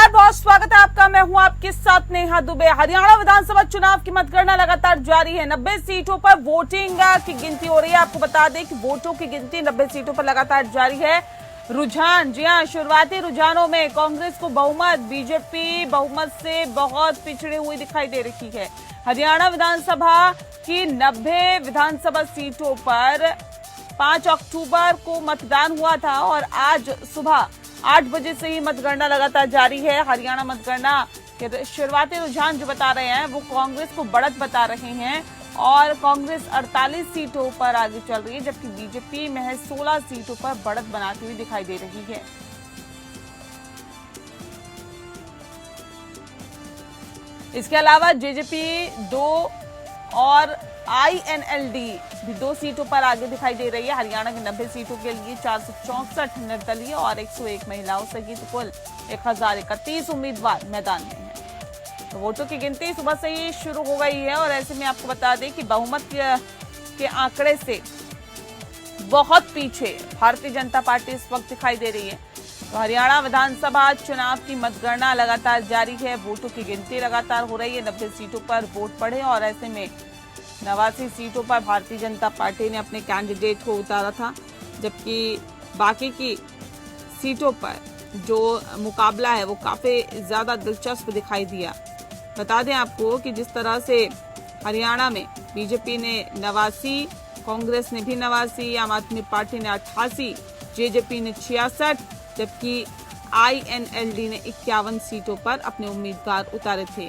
नमस्कार, बहुत स्वागत है आपका। मैं हूं आपके साथ नेहा दुबे। हरियाणा विधानसभा चुनाव की मतगणना लगातार जारी है। 90 सीटों पर वोटिंग की गिनती हो रही है। आपको बता दें कि वोटों की गिनती 90 सीटों पर लगातार जारी है। रुझान, जी हां, शुरुआती रुझानों में कांग्रेस को बहुमत, बीजेपी बहुमत से बहुत पिछड़ी हुई दिखाई दे रही है। हरियाणा विधानसभा की 90 विधानसभा सीटों पर 5 अक्टूबर को मतदान हुआ था और आज सुबह 8 बजे से ही मतगणना लगातार जारी है। हरियाणा मतगणना के शुरुआती रुझान जो बता रहे हैं वो कांग्रेस को बढ़त बता रहे हैं और कांग्रेस 48 सीटों पर आगे चल रही है, जबकि बीजेपी महज 16 सीटों पर बढ़त बनाती हुई दिखाई दे रही है। इसके अलावा जेजेपी 2 और आईएनएलडी भी 2 सीटों पर आगे दिखाई दे रही है। हरियाणा की 90 सीटों के लिए 464 निर्दलीय और 101 महिलाओं सहित कुल 1031 उम्मीदवार मैदान में हैं। तो वोटों की गिनती सुबह से ही शुरू हो गई है और ऐसे में आपको बता दें कि बहुमत के आंकड़े से बहुत पीछे भारतीय जनता पार्टी इस वक्त दिखाई दे रही है। तो हरियाणा विधानसभा चुनाव की मतगणना लगातार जारी है। वोटों की गिनती लगातार हो रही है। 90 सीटों पर वोट पड़े और ऐसे में 89 सीटों पर भारतीय जनता पार्टी ने अपने कैंडिडेट को उतारा था, जबकि बाकी की सीटों पर जो मुकाबला है वो काफी ज्यादा दिलचस्प दिखाई दिया। बता दें आपको कि जिस तरह से हरियाणा में बीजेपी ने 89, कांग्रेस ने भी 89, आम आदमी पार्टी ने 88, जेजेपी ने 66, जबकि आईएनएलडी ने 51 सीटों पर अपने उम्मीदवार उतारे थे।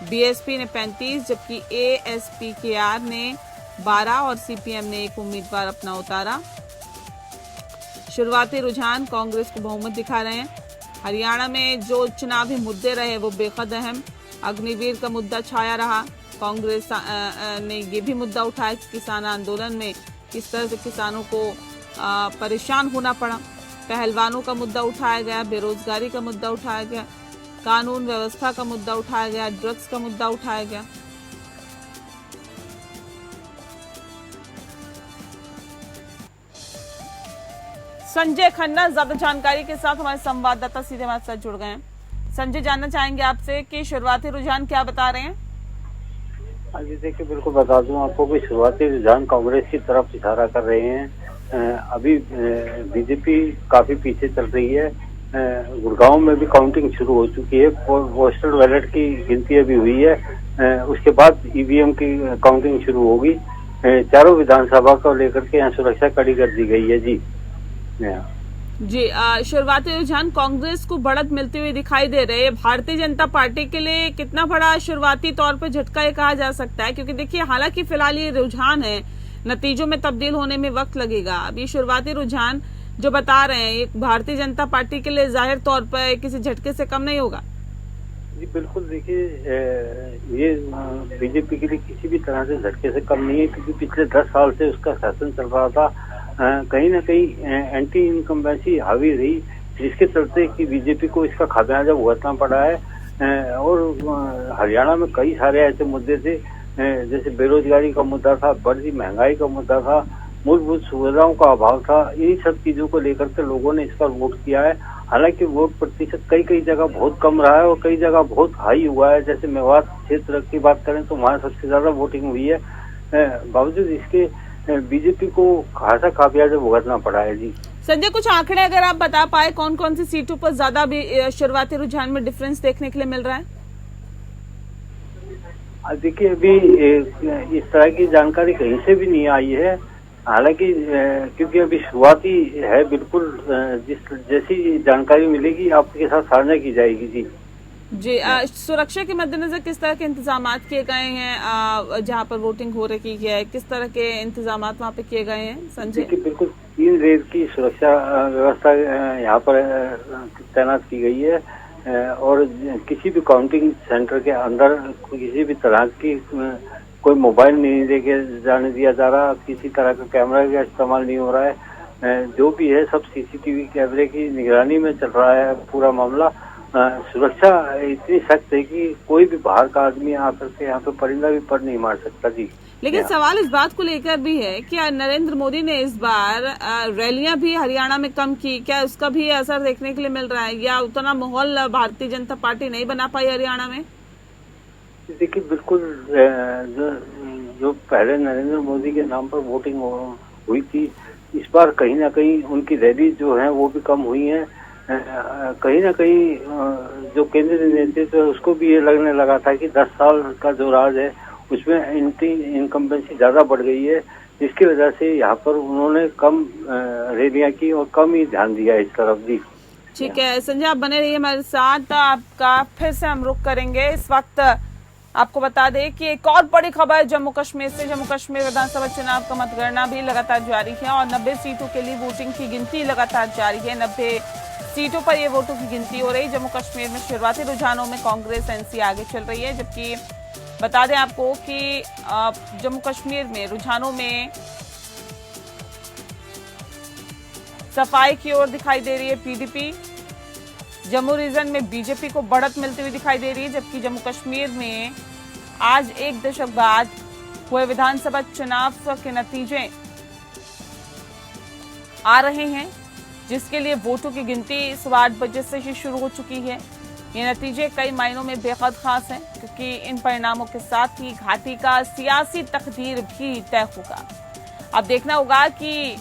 बीएसपी ने 35, जबकि एएसपीकेआर ने 12 और सीपीएम ने 1 उम्मीदवार अपना उतारा। शुरुआती रुझान कांग्रेस को बहुमत दिखा रहे हैं। हरियाणा में जो चुनावी मुद्दे रहे वो बेहद अहम। अग्निवीर का मुद्दा छाया रहा। कांग्रेस ने ये भी मुद्दा उठाया कि किसान आंदोलन में किस तरह से किसानों को परेशान होना पड़ा। पहलवानों का मुद्दा उठाया गया, बेरोजगारी का मुद्दा उठाया गया, कानून व्यवस्था का मुद्दा उठाया गया, ड्रग्स का मुद्दा उठाया गया। संजय खन्ना ज्यादा जानकारी के साथ हमारे संवाददाता सीधे हमारे साथ जुड़ गए हैं। संजय, जानना चाहेंगे आपसे कि शुरुआती रुझान क्या बता रहे हैं? हाँ जी, देखिए, बिल्कुल बता दूं आपको कि शुरुआती रुझान कांग्रेस की तरफ इशारा कर रहे हैं। अभी बीजेपी काफी पीछे चल रही है। गुड़गांव में भी काउंटिंग शुरू हो चुकी है। पोस्टल बैलेट की गिनती अभी हुई है। उसके बाद ईवीएम की काउंटिंग शुरू होगी। चारों विधानसभा को लेकर के यहाँ सुरक्षा कड़ी कर दी गई है। जी, शुरुआती रुझान कांग्रेस को बढ़त मिलती हुई दिखाई दे रही है। भारतीय जनता पार्टी के लिए कितना बड़ा शुरुआती तौर पर झटका ये कहा जा सकता है? क्योंकि देखिए, हालांकि फिलहाल ये रुझान है, नतीजों में तब्दील होने में वक्त लगेगा। अब ये शुरुआती रुझान जो बता रहे हैं, ये भारतीय जनता पार्टी के लिए जाहिर तौर पर किसी झटके से कम नहीं होगा। जी बिल्कुल, देखिए, ये बीजेपी के लिए किसी भी तरह से झटके से कम नहीं है, क्योंकि पिछले 10 साल से उसका शासन चल रहा था। कहीं ना कहीं एंटी इनकम्बेंसी हावी रही, जिसके चलते कि बीजेपी को इसका खामियाजा भुगतना पड़ा है। और हरियाणा में कई सारे ऐसे मुद्दे थे, जैसे बेरोजगारी का मुद्दा था, बढ़ती महंगाई का मुद्दा था, मूलभूत सुविधाओं का अभाव था। इन्हीं सब चीजों को लेकर के लोगों ने इस पर वोट किया है। हालांकि वोट प्रतिशत कई जगह बहुत कम रहा है और कई जगह बहुत हाई हुआ है। जैसे मेवात क्षेत्र की बात करें तो वहाँ सबसे ज्यादा वोटिंग हुई है। बावजूद इसके बीजेपी को खासा खामियाजा भुगतना पड़ा है। जी संजय, कुछ आंकड़े अगर आप बता पाए, कौन कौन सी सीटों पर ज्यादा भी शुरुआती रुझान में डिफरेंस देखने के लिए मिल रहा है? देखिए, अभी इस तरह की जानकारी कहीं से भी नहीं आई है। हालांकि क्योंकि अभी शुरुआती है, बिल्कुल जैसी जानकारी मिलेगी आपके साथ साझा की जाएगी। जी, सुरक्षा के मद्देनजर किस तरह के इंतजाम किए गए हैं जहां पर वोटिंग हो रही है? किस तरह के इंतजाम वहां पे किए गए हैं संजय? बिल्कुल 3 रेल की सुरक्षा व्यवस्था यहाँ पर तैनात की गई है और किसी भी काउंटिंग सेंटर के अंदर किसी भी तरह की कोई मोबाइल नहीं लेके जाने दिया जा रहा, किसी तरह का कैमरा का इस्तेमाल नहीं हो रहा है। जो भी है सब सीसीटीवी कैमरे की निगरानी में चल रहा है पूरा मामला। सुरक्षा इतनी सख्त है कि कोई भी बाहर का आदमी आकर के यहाँ पे परिंदा भी पर नहीं मार सकता। जी, लेकिन सवाल इस बात को लेकर भी है कि नरेंद्र मोदी ने इस बार रैलियां भी हरियाणा में कम की, क्या उसका भी असर देखने के लिए मिल रहा है, या उतना माहौल भारतीय जनता पार्टी नहीं बना पाई हरियाणा में? देखिए बिल्कुल जो पहले नरेंद्र मोदी के नाम पर वोटिंग हुई थी, इस बार कहीं ना कहीं उनकी रैली जो है वो भी कम हुई है। कहीं ना कहीं जो केंद्रीय नेतृत्व है उसको भी ये लगने लगा था कि 10 साल का जो राज है उसमें एंटी इनकम्बेंसी ज्यादा बढ़ गई है, जिसकी वजह से यहाँ पर उन्होंने कम रैलियां की और कम ही ध्यान दिया इस तरफ भी। ठीक है संजय, आप बने रहिए हमारे साथ, आपका फिर से हम रुख करेंगे। इस वक्त आपको बता दें कि एक और बड़ी खबर जम्मू कश्मीर से। जम्मू कश्मीर विधानसभा चुनाव का मतगणना भी लगातार जारी है और 90 सीटों के लिए वोटिंग की गिनती लगातार जारी है। 90 सीटों पर ये वोटों की गिनती हो रही। जम्मू कश्मीर में शुरुआती रुझानों में कांग्रेस एनसी आगे चल रही है, जबकि बता दें आपको कि जम्मू कश्मीर में रुझानों में सफाई की ओर दिखाई दे रही है पीडीपी। जम्मू रीजन में बीजेपी को बढ़त मिलती हुई दिखाई दे रही है, जबकि जम्मू कश्मीर में आज एक दशक बाद हुए विधानसभा चुनाव के नतीजे आ रहे हैं, जिसके लिए वोटों की गिनती सुबह 8 बजे से ही शुरू हो चुकी है। ये नतीजे कई मायनों में बेहद खास हैं, क्योंकि इन परिणामों के साथ ही घाटी का सियासी तकदीर भी तय होगा। अब देखना होगा कि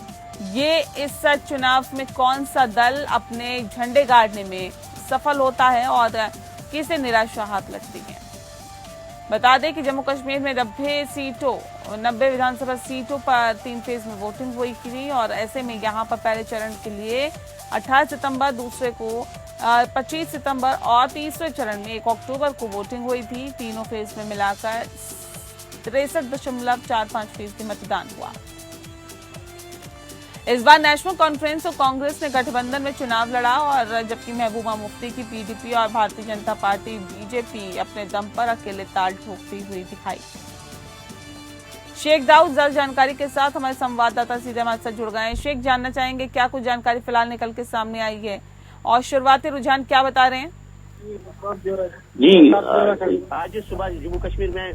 ये इस चुनाव में कौन सा दल अपने झंडे गाड़ने में सफल होता है और किसे निराशा हाथ लगती है। बता दें कि जम्मू कश्मीर में 90 विधानसभा सीटों पर 3 फेज में वोटिंग हुई थी और ऐसे में यहां पर पहले चरण के लिए 18 सितंबर, दूसरे को 25 सितंबर और तीसरे चरण में 1 अक्टूबर को वोटिंग हुई थी। तीनों फेज में मिलाकर 63.45% मतदान हुआ। इस बार नेशनल कॉन्फ्रेंस और कांग्रेस ने गठबंधन में चुनाव लड़ा, और जबकि महबूबा मुफ्ती की पीडीपी और भारतीय जनता पार्टी बीजेपी अपने दम पर अकेले ताल ठोकती हुई दिखाई। शेख दाऊद ज्यादा जानकारी के साथ हमारे संवाददाता सीधे हमारे साथ जुड़ गए हैं। शेख, जानना चाहेंगे क्या कुछ जानकारी फिलहाल निकल के सामने आई है और शुरुआती रुझान क्या बता रहे हैं? जी, आज सुबह जम्मू कश्मीर में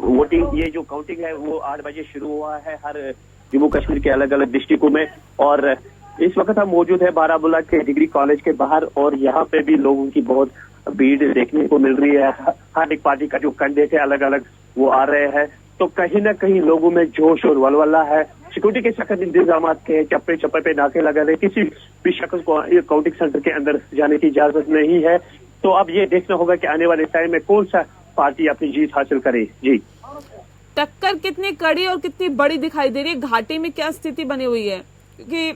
वोटिंग, ये जो काउंटिंग है वो 8 बजे शुरू हुआ है हर जम्मू कश्मीर के अलग अलग डिस्ट्रिक्टों में। और इस वक्त हम मौजूद है बारामूला के डिग्री कॉलेज के बाहर, और यहाँ पे भी लोगों की बहुत भीड़ देखने को मिल रही है। हर एक पार्टी का जो कैंडिडेट है अलग अलग वो आ रहे हैं, तो कहीं ना कहीं लोगों में जोश और वलवला है। सिक्योरिटी के सख्त इंतजाम के चप्पे चप्पे पे नाके लगा रहे, किसी भी शख्स को काउंटिंग सेंटर के अंदर जाने की इजाजत नहीं है। तो अब ये देखना होगा कि आने वाले टाइम में कौन सा पार्टी अपनी जीत हासिल करे। जी, टक्कर कितनी कड़ी और कितनी बड़ी दिखाई दे रही है? घाटी में क्या स्थिति बनी हुई है? क्योंकि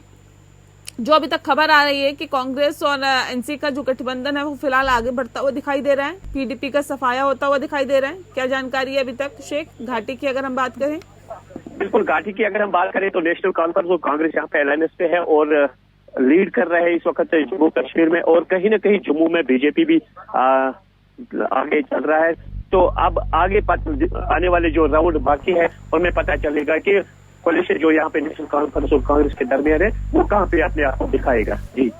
जो अभी तक खबर आ रही है कि कांग्रेस और एनसी का जो गठबंधन है वो फिलहाल आगे बढ़ता हुआ दिखाई दे रहा है, पीडीपी का सफाया होता हुआ दिखाई दे रहा है। क्या जानकारी है अभी तक शेख घाटी की अगर हम बात करें? बिल्कुल, घाटी की अगर हम बात करें तो नेशनल कॉन्फ्रेंस और कांग्रेस यहाँ पे एलएनएस पे है और लीड कर रहे हैं इस वक्त जम्मू कश्मीर में, और कहीं ना कहीं जम्मू में बीजेपी भी आगे चल रहा है। तो अब आगे आने वाले जो राउंड बाकी है उनमें पता चलेगा कि कोलिशन जो यहाँ पे नेशनल कॉन्फ्रेंस और कांग्रेस के दरमियान है वो कहाँ पे अपने आप को दिखाएगा। जी,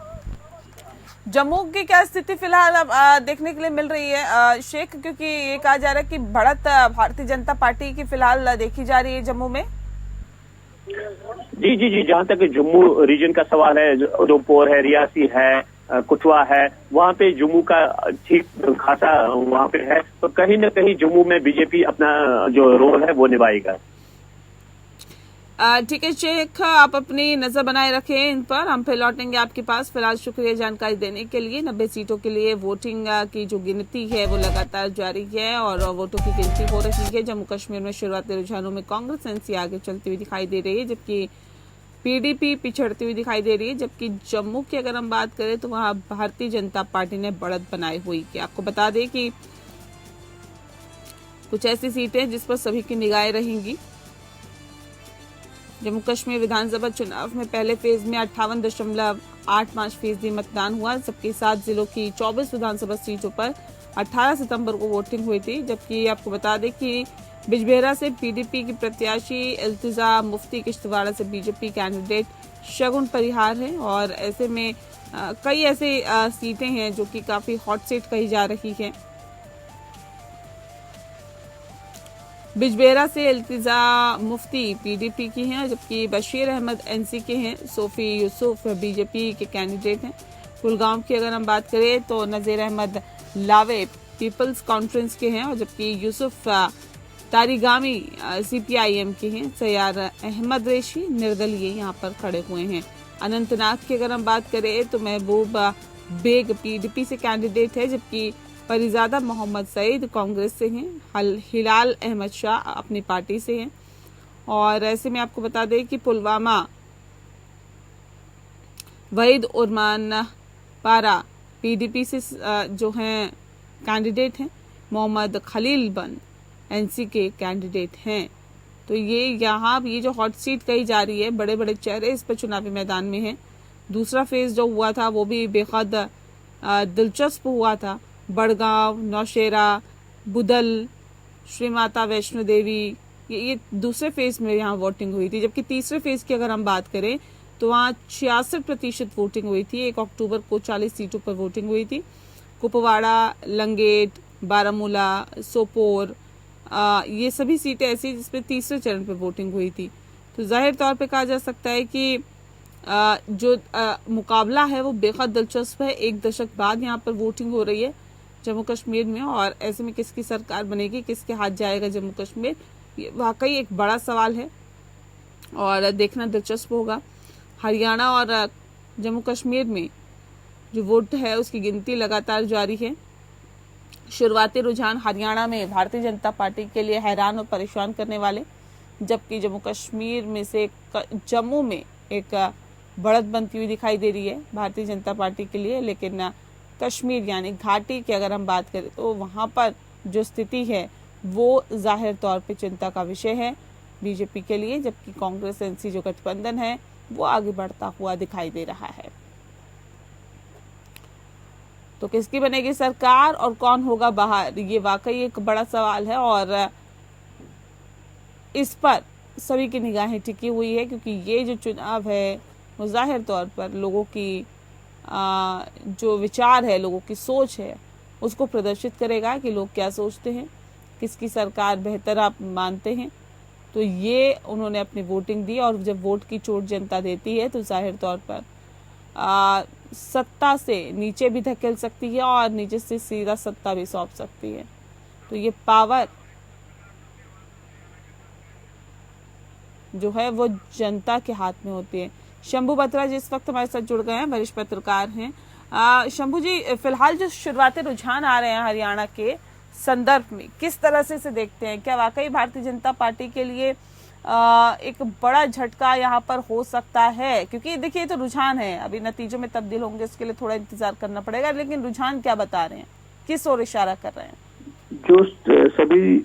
जम्मू की क्या स्थिति फिलहाल अब देखने के लिए मिल रही है शेख? क्योंकि ये कहा जा रहा है कि बढ़त भारतीय जनता पार्टी की फिलहाल देखी जा रही है जम्मू में। जी जी जी, जहाँ तक जम्मू रीजन का सवाल है, उधमपुर है, रियासी है, कुटवा है, वहाँ पे जम्मू का ठीक खासा वहाँ पे है, तो कहीं ना कहीं जम्मू में बीजेपी अपना जो रोल है वो निभाएगा। ठीक है शेख, आप अपनी नजर बनाए रखें इन पर, हम फिर लौटेंगे आपके पास। फिलहाल शुक्रिया जानकारी देने के लिए। 90 सीटों के लिए वोटिंग की जो गिनती है वो लगातार जारी है और वोटों की गिनती हो रही है। जम्मू कश्मीर में शुरुआती रुझानों में कांग्रेस एनसी आगे चलती हुई दिखाई दे रही है, जबकि पीडीपी पिछड़ती हुई दिखाई दे रही है। जबकि जम्मू की अगर हम बात करें तो वहां भारतीय जनता पार्टी ने बढ़त बनाई हुई है। आपको बता दें कि कुछ ऐसी सीटें जिस पर सभी की निगाहें रहेंगी। जम्मू कश्मीर विधानसभा चुनाव में पहले फेज में 58.85% मतदान हुआ, जबकि 7 जिलों की 24 विधानसभा सीटों पर 18 सितंबर को वोटिंग हुई थी। जबकि आपको बता दें कि बिजबेहरा से पीडीपी की प्रत्याशी इल्तिजा मुफ्ती, किश्तवाड़ा से बीजेपी कैंडिडेट शगुन परिहार है, और ऐसे में कई ऐसे सीटें हैं जो कि काफी हॉट सीट कही जा रही है। बिजबेरा से इल्तिजा मुफ्ती पीडीपी की हैं, जबकि बशीर अहमद एनसी के हैं। सोफी यूसुफ बीजेपी के कैंडिडेट हैं। कुलगांव की अगर हम बात करें तो नजीर अहमद लावे पीपल्स कॉन्फ्रेंस के हैं, और जबकि यूसुफ तारिगामी सीपीआईएम के हैं। सैयार अहमद रेशी निर्दलीय यहाँ पर खड़े हुए हैं। अनंतनाग की अगर हम बात करें तो महबूब बेग पीडीपी से कैंडिडेट है, जबकि परिजादा मोहम्मद सईद कांग्रेस से हैं। हिलाल अहमद शाह अपनी पार्टी से हैं। और ऐसे में आपको बता दें कि पुलवामा वहीद उर्मान पारा पीडीपी से जो हैं कैंडिडेट हैं। मोहम्मद खलील बन एनसी के कैंडिडेट हैं। तो ये जो हॉट सीट कही जा रही है, बड़े बड़े चेहरे इस पर चुनावी मैदान में हैं। दूसरा फेज जो हुआ था वो भी बेहद दिलचस्प हुआ था। बड़गांव, नौशेरा, बुदल, श्री माता वैष्णो देवी, ये दूसरे फेज में यहाँ वोटिंग हुई थी। जबकि तीसरे फेज की अगर हम बात करें तो वहाँ 66% वोटिंग हुई थी। 1 अक्टूबर को 40 सीटों पर वोटिंग हुई थी। कुपवाड़ा, लंगेट, बारामूला, सोपोर, ये सभी सीटें ऐसी जिसपे तीसरे चरण पे वोटिंग हुई थी। तो जाहिर तौर पे कहा जा सकता है कि जो मुकाबला है वो बेहद दिलचस्प है। 1 दशक बाद यहाँ पर वोटिंग हो रही है जम्मू कश्मीर में, और ऐसे में किसकी सरकार बनेगी, किसके हाथ जाएगा जम्मू कश्मीर, ये वाकई एक बड़ा सवाल है और देखना दिलचस्प होगा। हरियाणा और जम्मू कश्मीर में जो वोट है उसकी गिनती लगातार जारी है। शुरुआती रुझान हरियाणा में भारतीय जनता पार्टी के लिए हैरान और परेशान करने वाले, जबकि जम्मू कश्मीर में से जम्मू में एक बढ़त बनती हुई दिखाई दे रही है भारतीय जनता पार्टी के लिए। लेकिन कश्मीर यानी घाटी की अगर हम बात करें तो वहां पर जो स्थिति है वो जाहिर तौर पे चिंता का विषय है बीजेपी के लिए, जबकि कांग्रेस एनसी जो गठबंधन है वो आगे बढ़ता हुआ दिखाई दे रहा है। तो किसकी बनेगी सरकार और कौन होगा बाहर, ये वाकई एक बड़ा सवाल है और इस पर सभी की निगाहें टिकी हुई है, क्योंकि ये जो चुनाव है वो जाहिर तौर पर लोगों की जो विचार है, लोगों की सोच है, उसको प्रदर्शित करेगा कि लोग क्या सोचते हैं, किसकी सरकार बेहतर आप मानते हैं। तो ये उन्होंने अपनी वोटिंग दी, और जब वोट की चोट जनता देती है तो जाहिर तौर पर सत्ता से नीचे भी धकेल सकती है और नीचे से सीधा सत्ता भी सौंप सकती है। तो ये पावर जो है वो जनता के हाथ में होती है। शंभू बत्रा जिस वक्त हमारे साथ जुड़ गए हैं, वरिष्ठ पत्रकार हैं। शंभू जी, फिलहाल जो शुरुआती रुझान आ रहे हैं हरियाणा के संदर्भ में, किस तरह से इसे देखते हैं? क्या वाकई भारतीय जनता पार्टी के लिए एक बड़ा झटका यहाँ पर हो सकता है? क्योंकि देखिए ये तो रुझान है, अभी नतीजों में तब्दील होंगे, इसके लिए थोड़ा इंतजार करना पड़ेगा, लेकिन रुझान क्या बता रहे हैं, किस ओर इशारा कर रहे हैं? जो सभी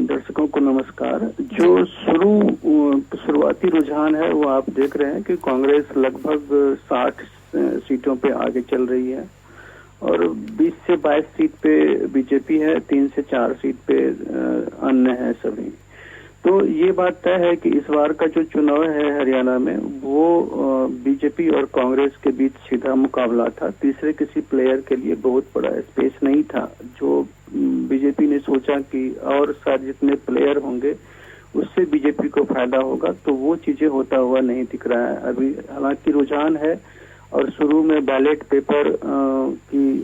दर्शकों को नमस्कार। जो शुरुआती रुझान है वो आप देख रहे हैं कि कांग्रेस लगभग 60 सीटों पे आगे चल रही है और 20 से 22 सीट पे बीजेपी है, 3 से 4 सीट पे अन्य है सभी। तो ये बात तय है कि इस बार का जो चुनाव है हरियाणा में वो बीजेपी और कांग्रेस के बीच सीधा मुकाबला था। तीसरे किसी प्लेयर के लिए बहुत बड़ा स्पेस नहीं था। जो बीजेपी ने सोचा कि और सारे जितने प्लेयर होंगे उससे बीजेपी को फायदा होगा, तो वो चीजें होता हुआ नहीं दिख रहा है अभी। हालांकि रुझान है और शुरू में बैलेट पेपर की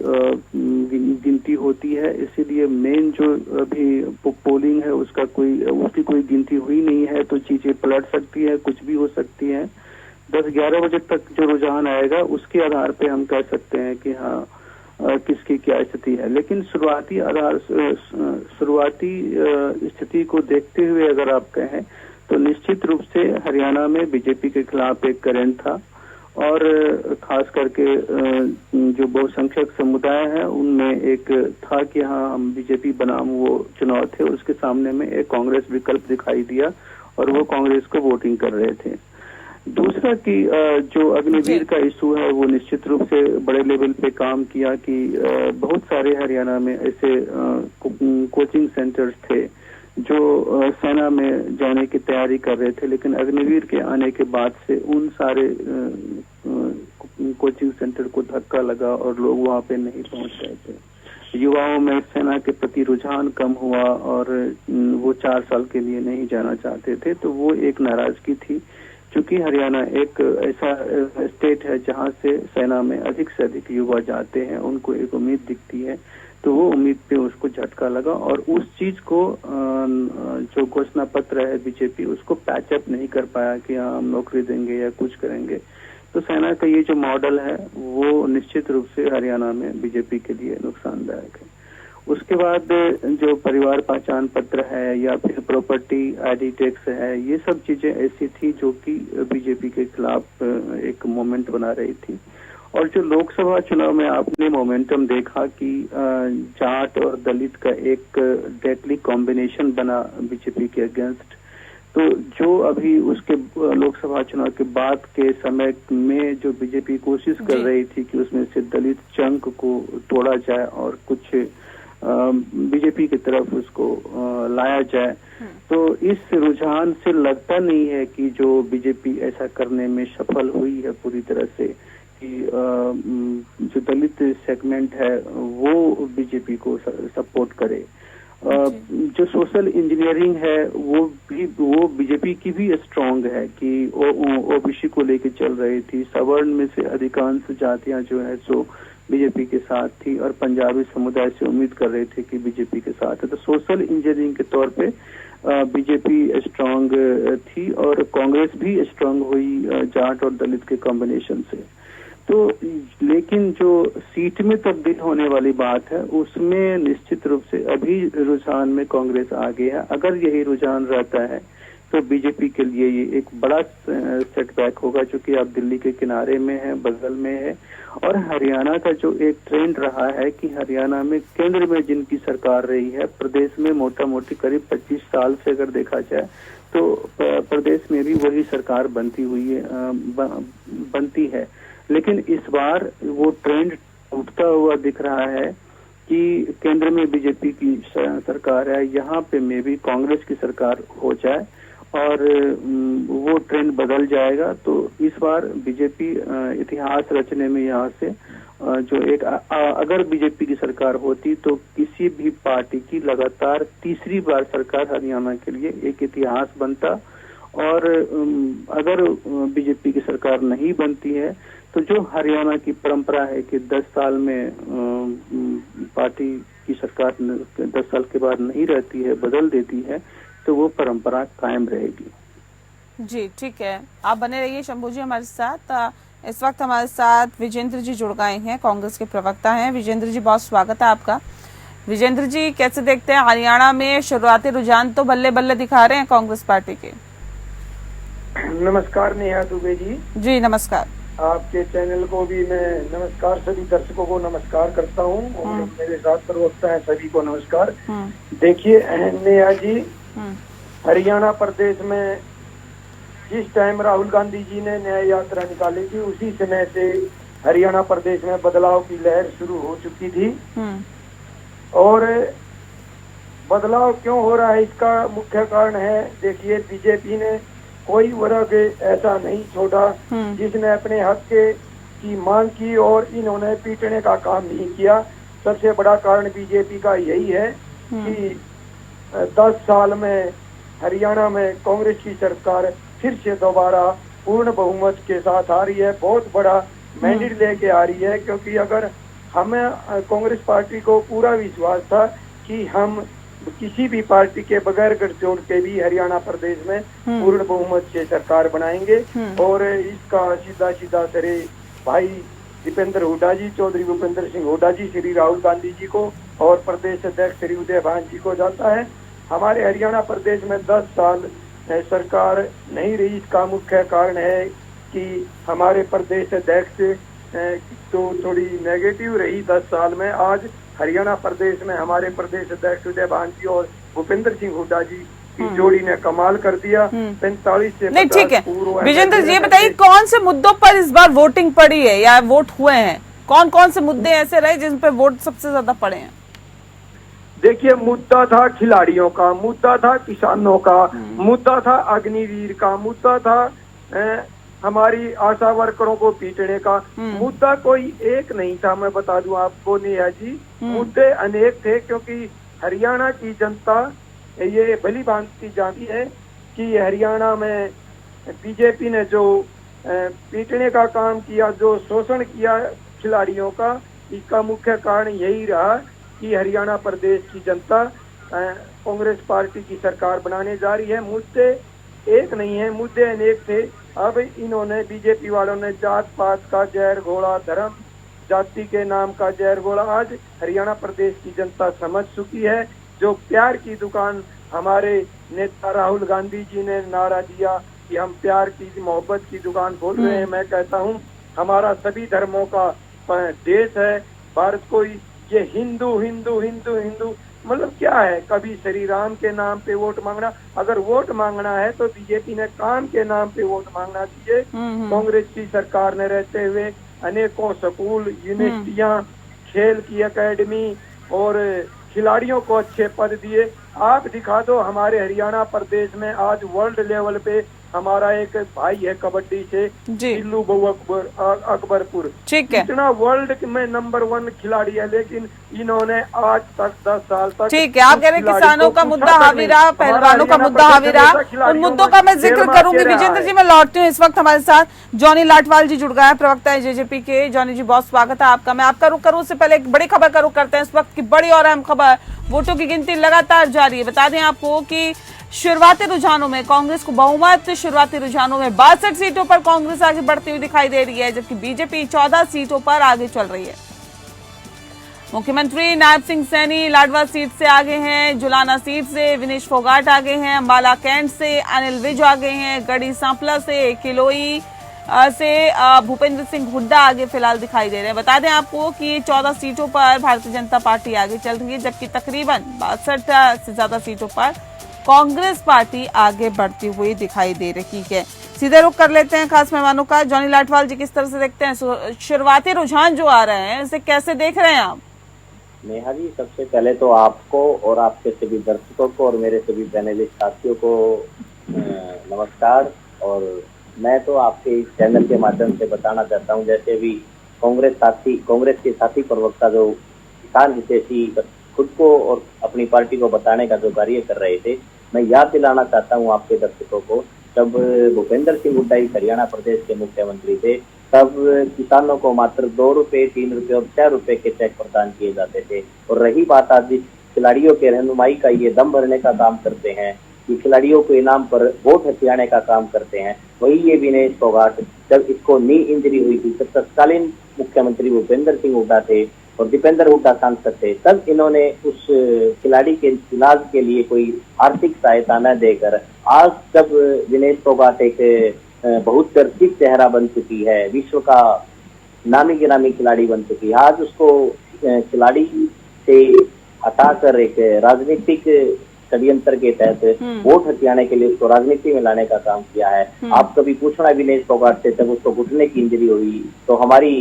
गिनती होती है, इसीलिए मेन जो अभी पोलिंग है उसकी कोई गिनती हुई नहीं है, तो चीजें पलट सकती है, कुछ भी हो सकती है। 10-11 बजे तक जो रुझान आएगा उसके आधार पे हम कह सकते हैं कि हाँ किसकी क्या स्थिति है। लेकिन शुरुआती स्थिति को देखते हुए अगर आप कहें तो निश्चित रूप से हरियाणा में बीजेपी के खिलाफ एक करंट था और खास करके जो बहुसंख्यक समुदाय है उनमें एक था कि हाँ हम बीजेपी बनाम वो चुनाव थे, उसके सामने में एक कांग्रेस विकल्प दिखाई दिया और वो कांग्रेस को वोटिंग कर रहे थे। दूसरा कि जो अग्निवीर का इशू है वो निश्चित रूप से बड़े लेवल पे काम किया कि बहुत सारे हरियाणा में ऐसे कोचिंग सेंटर्स थे जो सेना में जाने की तैयारी कर रहे थे, लेकिन अग्निवीर के आने के बाद से उन सारे कोचिंग सेंटर को धक्का लगा और लोग वहां पे नहीं पहुंच रहे थे। युवाओं में सेना के प्रति रुझान कम हुआ और वो 4 साल के लिए नहीं जाना चाहते थे, तो वो एक नाराजगी थी। क्योंकि हरियाणा एक ऐसा स्टेट है जहां से सेना में अधिक से अधिक युवा जाते हैं, उनको एक उम्मीद दिखती है, तो वो उम्मीद पे उसको झटका लगा और उस चीज को जो घोषणा पत्र है बीजेपी उसको पैचअप नहीं कर पाया कि हाँ हम नौकरी देंगे या कुछ करेंगे। तो सेना का ये जो मॉडल है वो निश्चित रूप से हरियाणा में बीजेपी के लिए नुकसानदायक है। उसके बाद जो परिवार पहचान पत्र है या फिर प्रॉपर्टी आईडी टैक्स है, ये सब चीजें ऐसी थी जो कि बीजेपी के खिलाफ एक मोमेंट बना रही थी। और जो लोकसभा चुनाव में आपने मोमेंटम देखा कि जाट और दलित का एक डेडली कॉम्बिनेशन बना बीजेपी के अगेंस्ट, तो जो अभी उसके लोकसभा चुनाव के बाद के समय में जो बीजेपी कोशिश कर रही थी कि उसमें से दलित चंक को तोड़ा जाए और कुछ बीजेपी की तरफ उसको लाया जाए, तो इस रुझान से लगता नहीं है कि जो बीजेपी ऐसा करने में सफल हुई है पूरी तरह से कि जो दलित सेगमेंट है वो बीजेपी को सपोर्ट करे। जो सोशल इंजीनियरिंग है वो बीजेपी की भी स्ट्रांग है कि ओबीसी को लेके चल रही थी। सवर्ण में से अधिकांश जातियां जो है सो बीजेपी के साथ थी और पंजाबी समुदाय से उम्मीद कर रहे थे कि बीजेपी के साथ है। तो सोशल इंजीनियरिंग के तौर पे बीजेपी स्ट्रांग थी और कांग्रेस भी स्ट्रांग हुई जाट और दलित के कॉम्बिनेशन से। तो लेकिन जो सीट में तब्दील होने वाली बात है उसमें निश्चित रूप से अभी रुझान में कांग्रेस आगे है। अगर यही रुझान रहता है तो बीजेपी के लिए ये एक बड़ा सेटबैक होगा, क्योंकि आप दिल्ली के किनारे में है, बगल में है। और हरियाणा का जो एक ट्रेंड रहा है कि हरियाणा में केंद्र में जिनकी सरकार रही है, प्रदेश में मोटा मोटी करीब 25 साल से अगर देखा जाए तो प्रदेश में भी वही सरकार बनती है। लेकिन इस बार वो ट्रेंड उठता हुआ दिख रहा है कि केंद्र में बीजेपी की सरकार है, यहाँ पे में भी कांग्रेस की सरकार हो जाए और वो ट्रेंड बदल जाएगा। तो इस बार बीजेपी इतिहास रचने में यहाँ से जो एक अगर बीजेपी की सरकार होती तो किसी भी पार्टी की लगातार तीसरी बार सरकार हरियाणा के लिए एक इतिहास बनता। और अगर बीजेपी की सरकार नहीं बनती है तो जो हरियाणा की परंपरा है कि 10 साल में पार्टी की सरकार 10 साल के बाद नहीं रहती है, बदल देती है, तो वो परंपरा कायम रहेगी। जी ठीक है, आप बने रहिए शंभू जी हमारे साथ। इस वक्त हमारे साथ विजेंद्र जी जुड़ गए हैं, कांग्रेस के प्रवक्ता हैं। विजेंद्र जी बहुत स्वागत है आपका। विजेंद्र जी कैसे देखते हैं हरियाणा में शुरुआती रुझान तो बल्ले बल्ले दिखा रहे हैं कांग्रेस पार्टी के? नमस्कार नेहा दुबे जी। जी नमस्कार। आपके चैनल को भी मैं नमस्कार, सभी दर्शकों को नमस्कार करता हूँ और मेरे साथ प्रवक्ता है सभी को नमस्कार। देखिए नेहा जी, हरियाणा प्रदेश में जिस टाइम राहुल गांधी जी ने न्याय यात्रा निकाली थी उसी समय से हरियाणा प्रदेश में बदलाव की लहर शुरू हो चुकी थी। और बदलाव क्यों हो रहा है इसका मुख्य कारण है, देखिए बीजेपी ने कोई वर्ग ऐसा नहीं छोड़ा जिसने अपने हक की मांग की और इन्होंने पीटने का काम नहीं किया। सबसे बड़ा कारण बीजेपी का यही है कि 10 साल में हरियाणा में कांग्रेस की सरकार फिर से दोबारा पूर्ण बहुमत के साथ आ रही है, बहुत बड़ा मैंडेट लेके आ रही है। क्योंकि अगर हमें कांग्रेस पार्टी को पूरा विश्वास था कि हम किसी भी पार्टी के बगैर गठजोड़ के भी हरियाणा प्रदेश में पूर्ण बहुमत से सरकार बनाएंगे और इसका सीधा सीधा श्री भाई दीपेंद्र हुड्डा जी, चौधरी भूपेंद्र सिंह हुड्डा जी, श्री राहुल गांधी जी को और प्रदेश अध्यक्ष श्री उदय भान जी को जाता है। हमारे हरियाणा प्रदेश में 10 साल सरकार नहीं रही, इसका मुख्य कारण है कि हमारे प्रदेश अध्यक्ष तो थोड़ी नेगेटिव रही 10 साल में। आज हरियाणा प्रदेश में हमारे प्रदेश अध्यक्ष उदय भान जी और भूपेंद्र सिंह हुड्डा जी की जोड़ी ने कमाल कर दिया। 45 से नहीं ठीक है विजेंद्र जी, ये बताइए कौन से मुद्दों पर इस बार वोटिंग पड़ी है या वोट हुए हैं? कौन कौन से मुद्दे ऐसे रहे जिन पे वोट सबसे ज्यादा पड़े हैं? देखिए, मुद्दा था खिलाड़ियों का, मुद्दा था किसानों का, मुद्दा था अग्निवीर का, मुद्दा था हमारी आशा वर्करों को पीटने का। मुद्दा कोई एक नहीं था, मैं बता दूं आपको नेहा जी, मुद्दे अनेक थे, क्योंकि हरियाणा की जनता ये भली भांति जानती है कि हरियाणा में बीजेपी ने जो पीटने का काम किया, जो शोषण किया खिलाड़ियों का, इसका मुख्य कारण यही रहा कि हरियाणा प्रदेश की जनता कांग्रेस पार्टी की सरकार बनाने जा रही है। मुद्दे एक नहीं है, मुद्दे अनेक थे। अब इन्होंने, बीजेपी वालों ने जात पात का जहर घोड़ा, धर्म जाति के नाम का जहर घोड़ा। आज हरियाणा प्रदेश की जनता समझ चुकी है। जो प्यार की दुकान हमारे नेता राहुल गांधी जी ने नारा दिया कि हम प्यार की, मोहब्बत की दुकान खोल रहे हैं, मैं कहता हूँ हमारा सभी धर्मों का देश है भारत। कोई ये हिंदू हिंदू हिंदू हिंदू मतलब क्या है? कभी श्री राम के नाम पे वोट मांगना, अगर वोट मांगना है तो बीजेपी ने काम के नाम पे वोट मांगना चाहिए। कांग्रेस की सरकार ने रहते हुए अनेकों स्कूल, यूनिवर्सिटियां, खेल की एकेडमी और खिलाड़ियों को अच्छे पद दिए। आप दिखा दो हमारे हरियाणा प्रदेश में आज वर्ल्ड लेवल पे हमारा एक भाई है कबड्डी से, दिल्लू बहु अकबरपुर, ठीक है, इतना वर्ल्ड में नंबर 1 खिलाड़ी है, लेकिन इन्होंने आज तक 10 साल तक, ठीक है, आप कह रहे हैं किसानों का मुद्दा हावी रहा, पहलवानों का मुद्दा हावी रहा, उन मुद्दों का मैं जिक्र करूंगी। विजेंद्र जी, मैं लौटती हूँ। इस वक्त हमारे साथ जॉनी लाटवाल जी जुड़ गए हैं, प्रवक्ता है जेजेपी के। जॉनी जी, बहुत स्वागत है आपका। मैं आपका रुख करूं उससे पहले एक बड़ी खबर का रुख करते हैं। इस वक्त की बड़ी और अहम खबर, वोटों की गिनती लगातार जारी है। बता दें आपको कि शुरुआती रुझानों में कांग्रेस को बहुमत, शुरुआती रुझानों में 62 सीटों पर कांग्रेस आगे बढ़ती हुई दिखाई दे रही है, जबकि बीजेपी 14 सीटों पर आगे चल रही है। मुख्यमंत्री नायब सिंह सैनी लाडवा सीट से आगे हैं, जुलाना सीट से विनेश फोगाट आगे हैं, अंबाला कैंट से अनिल विज आगे हैं, गढ़ी सांपला से किलोई से भूपेंद्र सिंह हुड्डा आगे फिलहाल दिखाई दे रहे हैं। बता दें आपको कि 14 सीटों पर भारतीय जनता पार्टी आगे चल रही है, जबकि तकरीबन 62 से ज्यादा सीटों पर कांग्रेस पार्टी आगे बढ़ती हुई दिखाई दे रही है। सीधे रुख कर लेते हैं खास मेहमानों का। जॉनी लाटवाल जी, किस तरह से देखते हैं शुरुआती रुझान जो आ रहे हैं, इसे कैसे देख रहे हैं आप? नेहा जी, सबसे पहले तो आपको और आपके सभी दर्शकों को और मेरे सभी पैनलिस्ट साथियों को नमस्कार। और मैं तो आपके इस चैनल के माध्यम से बताना चाहता हूं, जैसे भी कांग्रेस के साथी प्रवक्ता जो किसान हितैषी खुद को और अपनी पार्टी को बताने का जो कार्य कर रहे थे, मैं याद दिलाना चाहता हूं आपके दर्शकों को, जब भूपेंद्र सिंह हुड्डा हरियाणा प्रदेश के मुख्यमंत्री थे, तब किसानों को मात्र 2 रुपए, 3 रुपए और 6 रुपए के चेक प्रदान किए जाते थे। और रही बात आज खिलाड़ियों के रहनुमाई का, ये दम भरने का काम करते हैं कि खिलाड़ियों को इनाम पर वोट हथियाने का काम करते हैं, वही ये विनेश फोगाट, जब इसको नी इंजरी हुई थी, तब तत्कालीन मुख्यमंत्री भूपेंद्र सिंह हुड्डा थे और दीपेंद्र हुड्डा सांसद थे, तब इन्होंने उस खिलाड़ी के इलाज के लिए कोई आर्थिक सहायता न देकर, आज जब विनेश फोगाट एक बहुत चर्चित चेहरा बन चुकी है, विश्व का नामी गिरामी खिलाड़ी बन चुकी है, आज उसको खिलाड़ी से हटाकर एक राजनीतिक षड्यंत्र के तहत वोट हथियाने के लिए उसको राजनीति में लाने का काम किया है। आप कभी पूछना विनेश फोगाट से, जब उसको घुटने की इंजरी हुई तो हमारी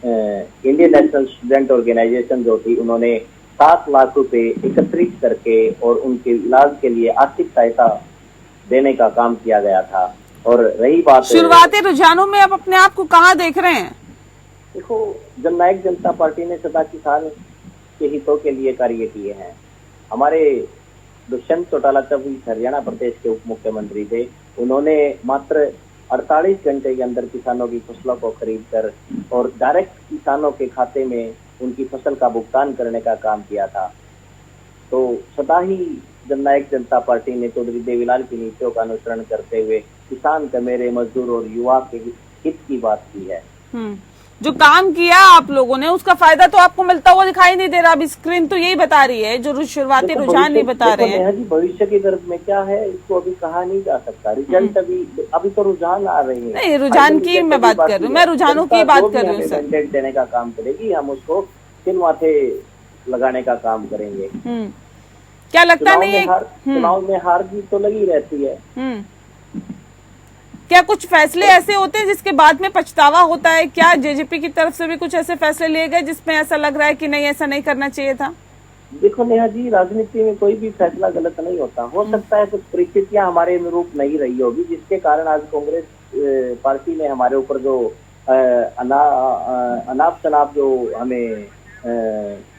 इंडियन नेशनल स्टूडेंट ऑर्गेनाइजेशन जो थी, उन्होंने 7 लाख रुपए एकत्रित करके और उनके इलाज के लिए आर्थिक सहायता देने का काम किया गया था। और रही बात शुरुआती रुझानों में आप अपने आप को कहाँ देख रहे हैं? देखो, जननायक जनता पार्टी ने सदा किसान के हितों के लिए कार्य किए हैं। हमारे दुष्यंत चौटाला जब हरियाणा प्रदेश के उप मुख्यमंत्री थे, उन्होंने मात्र 48 घंटे के अंदर किसानों की फसलों को खरीद कर और डायरेक्ट किसानों के खाते में उनकी फसल का भुगतान करने का काम किया था। तो सदा ही जननायक जनता पार्टी ने चौधरी देवीलाल की नीतियों का अनुसरण करते हुए किसान, कमेरे, मजदूर और युवा के हित की बात की है। जो काम किया आप लोगों ने, उसका फायदा तो आपको मिलता हुआ दिखाई नहीं दे रहा। अभी स्क्रीन तो यही बता रही है, जो शुरुआती रुझान नहीं बता रहे हैं। भविष्य की तरफ में क्या है, इसको अभी कहा नहीं जा सकता। रिजल्ट अभी तो रुझान आ रहे हैं। नहीं, रुझान की मैं बात कर रही हूँ, मैं रुझानों की बात कर रही हूँ सर। मैंडेट देने का काम करेगी, हम उसको सिर माथे लगाने का काम करेंगे। क्या लगता नहीं है चुनाव में हार जीत तो लगी रहती है। क्या कुछ फैसले ऐसे होते हैं जिसके बाद में पछतावा होता है? क्या जेजेपी की तरफ से भी कुछ ऐसे फैसले लिए गए जिसमें ऐसा लग रहा है कि नहीं, ऐसा नहीं करना चाहिए था? देखो नेहा जी, राजनीति में कोई भी फैसला गलत नहीं होता। हो सकता है कुछ परिस्थितियां हमारे अनुरूप नहीं रही होगी, जिसके कारण आज कांग्रेस पार्टी ने हमारे ऊपर जो अनाप शनाप जो हमें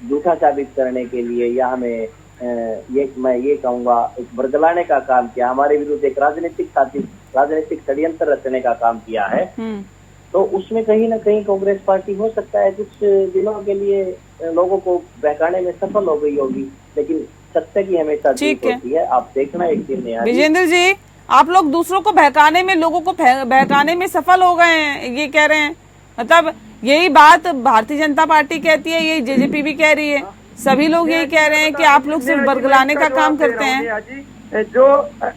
झूठा साबित करने के लिए या हमें मैं ये कहूँगा एक बरगलाने का काम किया, हमारे विरुद्ध एक राजनीतिक षड्यंत्र रचने का काम किया है, तो उसमें कहीं ना कहीं कांग्रेस पार्टी हो सकता है कुछ दिनों के लिए लोगों को बहकाने में सफल हो गई होगी, लेकिन सत्य की हमेशा जीत होती है। आप देखना एक दिन विजेंद्र जी, आप लोग दूसरों को बहकाने में, लोगों को बहकाने में सफल हो गए हैं, ये कह रहे हैं? मतलब यही बात भारतीय जनता पार्टी कहती है, यही जेजेपी भी कह रही है, सभी लोग यही कह रहे हैं कि आप लोग सिर्फ बरगलाने का काम करते हैं। जो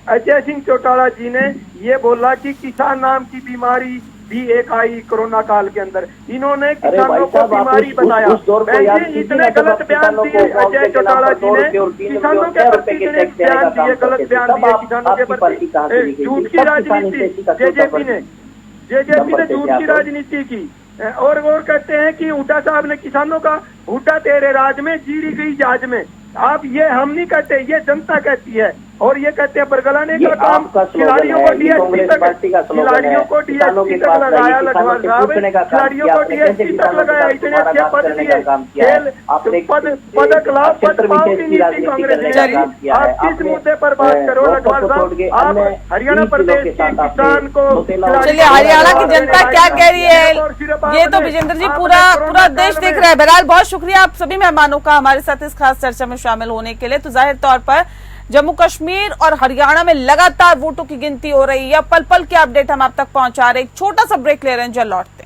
अजय सिंह चौटाला जी ने ये बोला कि किसान नाम की बीमारी भी एक आई कोरोना काल के अंदर, इन्होंने किसानों को बीमारी बताया। इतने गलत बयान दिए अजय चौटाला जी ने, किसानों के प्रति बयान दिए, गलत बयान दिए किसानों के प्रति। झूठ की राजनीति जेजेपी ने झूठ की राजनीति की। और कहते हैं कि हुड्डा साहब ने किसानों का, हुड्डा तेरे राज में जीरी गई जहाज में। आप ये हम नहीं कहते, ये जनता कहती है। और ये कहते हैं बरगलाने का काम, खिलाड़ियों को डीएसपी तक लगाया खिलाड़ियों को डीएसपी तक लगाया, इतने अच्छे पद दिए, खेल पदक लाभ पद पाओ की नीति कांग्रेस ने। आप किस मुद्दे पर बात करो लखवाल साहब? आप हरियाणा प्रदेश के किसान को, चलिए हरियाणा की जनता क्या कह रही है ये तो विजेंद्र जी पूरा देश देख रहा है। बहरहाल बहुत शुक्रिया आप सभी मेहमानों का हमारे साथ इस खास चर्चा में शामिल होने के लिए। तो जाहिर तौर पर जम्मू कश्मीर और हरियाणा में लगातार वोटों की गिनती हो रही है, पल पल के अपडेट हम आप तक पहुंचा रहे। एक छोटा सा ब्रेक ले रहे हैं, जल्द लौटते हैं।